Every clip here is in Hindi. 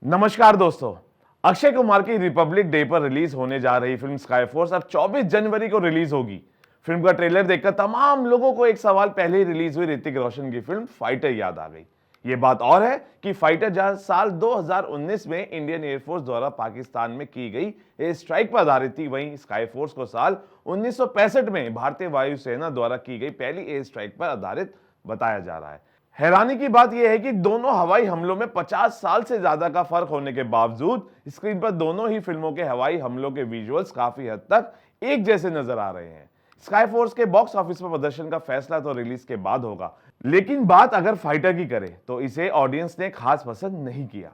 नमस्कार दोस्तों। अक्षय कुमार की रिपब्लिक डे पर रिलीज होने जा रही फिल्म स्काई फोर्स अब 24 जनवरी को रिलीज होगी। फिल्म का ट्रेलर देखकर तमाम लोगों को एक सवाल पहले ही रिलीज हुई ऋतिक रोशन की फिल्म फाइटर याद आ गई। ये बात और है कि फाइटर जहां साल 2019 में इंडियन एयरफोर्स द्वारा पाकिस्तान में की गई एयर स्ट्राइक पर आधारित थी, वहीं स्काई फोर्स को साल 1965 में भारतीय वायुसेना द्वारा की गई पहली एयर स्ट्राइक पर आधारित बताया जा रहा है। हैरानी की बात यह है कि दोनों हवाई हमलों में 50 साल से ज्यादा का फर्क होने के बावजूद स्क्रीन पर दोनों ही फिल्मों के हवाई हमलों के विजुअल्स काफी हद तक एक जैसे नजर आ रहे हैं। स्काई फोर्स के बॉक्स ऑफिस पर प्रदर्शन का फैसला तो रिलीज के बाद होगा, लेकिन बात अगर फाइटर की करें तो इसे ऑडियंस ने खास पसंद नहीं किया।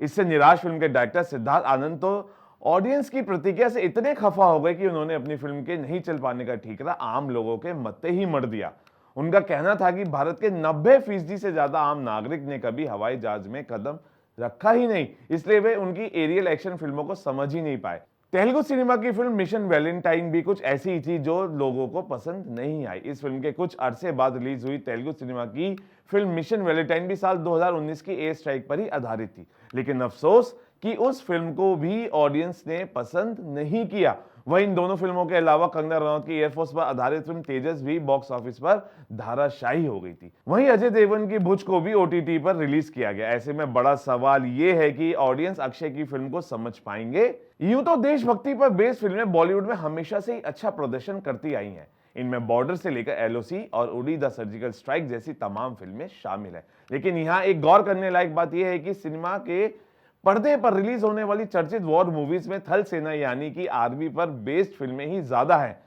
इससे निराश फिल्म के डायरेक्टर सिद्धार्थ आनंद तो ऑडियंस की प्रतिक्रिया से इतने खफा हो गए कि उन्होंने अपनी फिल्म के नहीं चल पाने का ठीकरा आम लोगों के मत्थे ही मर दिया। उनका कहना था कि भारत के 90% से ज्यादा आम नागरिक ने कभी हवाई जहाज में कदम रखा ही नहीं, इसलिए वे उनकी एरियल एक्शन फिल्मों को समझ ही नहीं पाए। तेलुगु सिनेमा की फिल्म मिशन वैलेंटाइन भी कुछ ऐसी ही थी जो लोगों को पसंद नहीं आई। इस फिल्म के कुछ अरसे बाद रिलीज हुई तेलुगु सिनेमा की फिल्म मिशन वैलेंटाइन भी साल 2019 की एयर स्ट्राइक पर ही आधारित थी, लेकिन अफसोस कि उस फिल्म को भी ऑडियंस ने पसंद नहीं किया। वहीं इन दोनों फिल्मों के अलावा कंगना रनौत की एयरफोर्स पर आधारित फिल्म तेजस भी बॉक्स ऑफिस पर धाराशायी हो गई थी। वहीं अजय देवगन की भुज को भी ओटीटी पर रिलीज किया गया। ऐसे में बड़ा सवाल यह है कि ऑडियंस अक्षय की फिल्म को समझ पाएंगे। यूं तो देशभक्ति पर बेस्ड फिल्में बॉलीवुड में हमेशा से ही अच्छा प्रदर्शन करती आई हैं। इनमें बॉर्डर से लेकर एलओसी और उड़ी द सर्जिकल स्ट्राइक जैसी तमाम फिल्में शामिल है। लेकिन यहाँ एक गौर करने लायक बात यह है कि सिनेमा के पर्दे पर रिलीज होने वाली चर्चित वॉर मूवीज में थल सेना यानी कि आर्मी पर बेस्ड फिल्में ही ज्यादा हैं।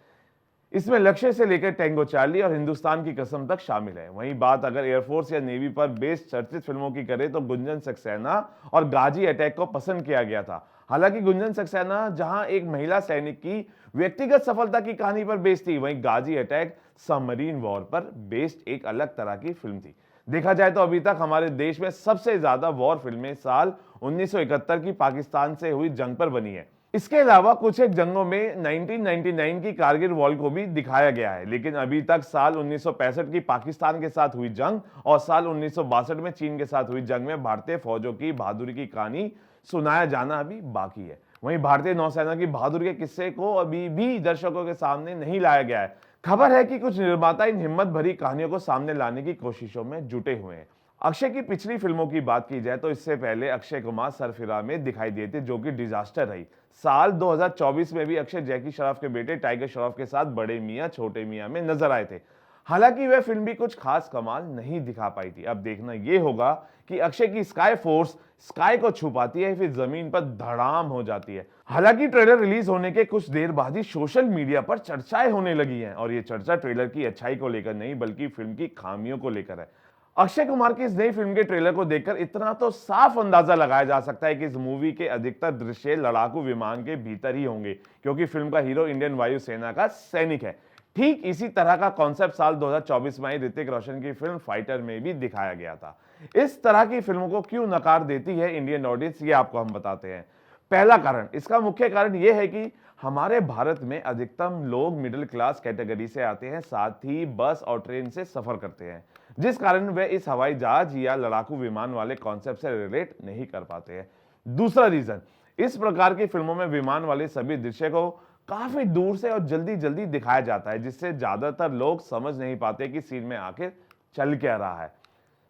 इसमें लक्ष्य से लेकर टैंगो चार्ली और हिंदुस्तान की कसम तक शामिल है। वहीं बात अगर एयरफोर्स या नेवी पर बेस्ड चर्चित फिल्मों की करें तो गुंजन सक्सेना और गाजी अटैक को पसंद किया गया था। हालांकि गुंजन सक्सेना जहां एक महिला सैनिक की व्यक्तिगत सफलता की कहानी पर बेस्ड थी, वहीं गाजी अटैक सबमरीन वॉर पर बेस्ड एक अलग तरह की फिल्म थी। देखा जाए तो अभी तक हमारे देश में सबसे ज्यादा वॉर फिल्में साल 1971 की पाकिस्तान से हुई जंग पर बनी है। इसके अलावा कुछ एक जंगों में 1999 की कारगिल वॉर को भी दिखाया गया है, लेकिन अभी तक साल 1965 की पाकिस्तान के साथ हुई जंग और साल 1962 में चीन के साथ हुई जंग में भारतीय फौजों की बहादुरी की कहानी सुनाया जाना अभी बाकी है। वहीं भारतीय नौसेना की बहादुरी के किस्से को अभी भी दर्शकों के सामने नहीं लाया गया है। खबर है कि कुछ निर्माता इन हिम्मत भरी कहानियों को सामने लाने की कोशिशों में जुटे हुए हैं। अक्षय की पिछली फिल्मों की बात की जाए तो इससे पहले अक्षय कुमार सरफिरा में दिखाई दिए थे, जो कि डिजास्टर रही। साल 2024 में भी अक्षय जैकी श्रॉफ के बेटे टाइगर श्रॉफ के साथ बड़े मियां छोटे मियां में नजर आए थे। हालांकि वह फिल्म भी कुछ खास कमाल नहीं दिखा पाई थी। अब देखना यह होगा कि अक्षय की स्काई फोर्स स्काई को छुपाती है फिर जमीन पर धड़ाम हो जाती है। हालांकि ट्रेलर रिलीज होने के कुछ देर बाद ही सोशल मीडिया पर चर्चाएं होने लगी हैं और ये चर्चा ट्रेलर की अच्छाई को लेकर नहीं बल्कि फिल्म की खामियों को लेकर है। अक्षय कुमार की इस नई फिल्म के ट्रेलर को देखकर इतना तो साफ अंदाजा लगाया जा सकता है कि इस मूवी के अधिकतर दृश्य लड़ाकू विमान के भीतर ही होंगे, क्योंकि फिल्म का हीरो इंडियन वायुसेना का सैनिक है। ठीक इसी तरह का कॉन्सेप्ट साल 2024 में ऋतिक रोशन की फिल्म फाइटर में भी दिखाया गया था। इस तरह की फिल्मों को क्यों नकार देती है इंडियन ऑडियंस, ये आपको हम बताते हैं। पहला कारण, इसका मुख्य कारण यह है कि हमारे भारत में अधिकतम लोग मिडिल क्लास कैटेगरी से आते हैं, साथ ही बस और ट्रेन से सफर करते हैं, जिस कारण वे इस हवाई जहाज या लड़ाकू विमान वाले कॉन्सेप्ट से रिलेट नहीं कर पाते हैं। दूसरा रीजन, इस प्रकार की फिल्मों में विमान वाले सभी दृश्य को काफी दूर से और जल्दी जल्दी दिखाया जाता है, जिससे ज्यादातर लोग समझ नहीं पाते कि सीन में आखिर चल क्या रहा है।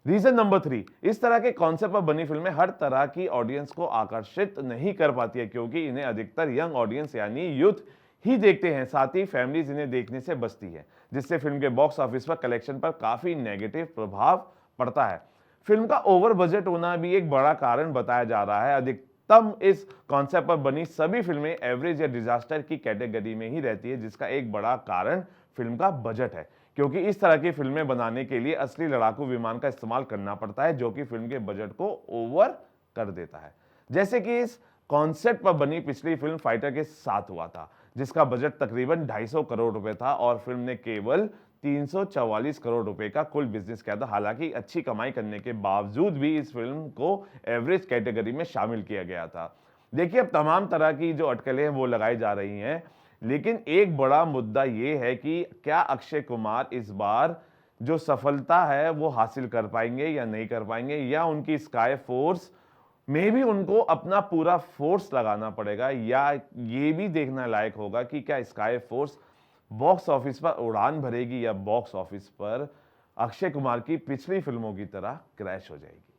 रीजन नंबर 3, इस तरह के कॉन्सेप्ट पर बनी फिल्में हर तरह की ऑडियंस को आकर्षित नहीं कर पाती है, क्योंकि इन्हें अधिकतर यंग ऑडियंस यानी यूथ ही देखते हैं। साथ ही फैमिलीज इन्हें देखने से बचती है, जिससे फिल्म के बॉक्स ऑफिस पर कलेक्शन पर काफी नेगेटिव प्रभाव पड़ता है। फिल्म का ओवर बजट होना भी एक बड़ा कारण बताया जा रहा है। अधिकतम इस कॉन्सेप्ट पर बनी सभी फिल्में एवरेज या डिजास्टर की कैटेगरी में ही रहती है, जिसका एक बड़ा कारण फिल्म का बजट है, क्योंकि इस तरह की फिल्में बनाने के लिए असली लड़ाकू विमान का इस्तेमाल करना पड़ता है, जो कि फिल्म के बजट को ओवर कर देता है। जैसे कि इस कॉन्सेप्ट पर बनी पिछली फिल्म फाइटर के साथ हुआ था, जिसका बजट तकरीबन 250 करोड़ रुपए था और फिल्म ने केवल 344 करोड़ रुपए का कुल बिजनेस किया था। हालांकि अच्छी कमाई करने के बावजूद भी इस फिल्म को एवरेज कैटेगरी में शामिल किया गया था। देखिए, अब तमाम तरह की जो अटकलें हैं वो लगाई जा रही हैं, लेकिन एक बड़ा मुद्दा ये है कि क्या अक्षय कुमार इस बार जो सफलता है वो हासिल कर पाएंगे या नहीं कर पाएंगे, या उनकी स्काई फोर्स मे भी उनको अपना पूरा फोर्स लगाना पड़ेगा, या ये भी देखना लायक होगा कि क्या स्काई फोर्स बॉक्स ऑफिस पर उड़ान भरेगी या बॉक्स ऑफिस पर अक्षय कुमार की पिछली फिल्मों की तरह क्रैश हो जाएगी।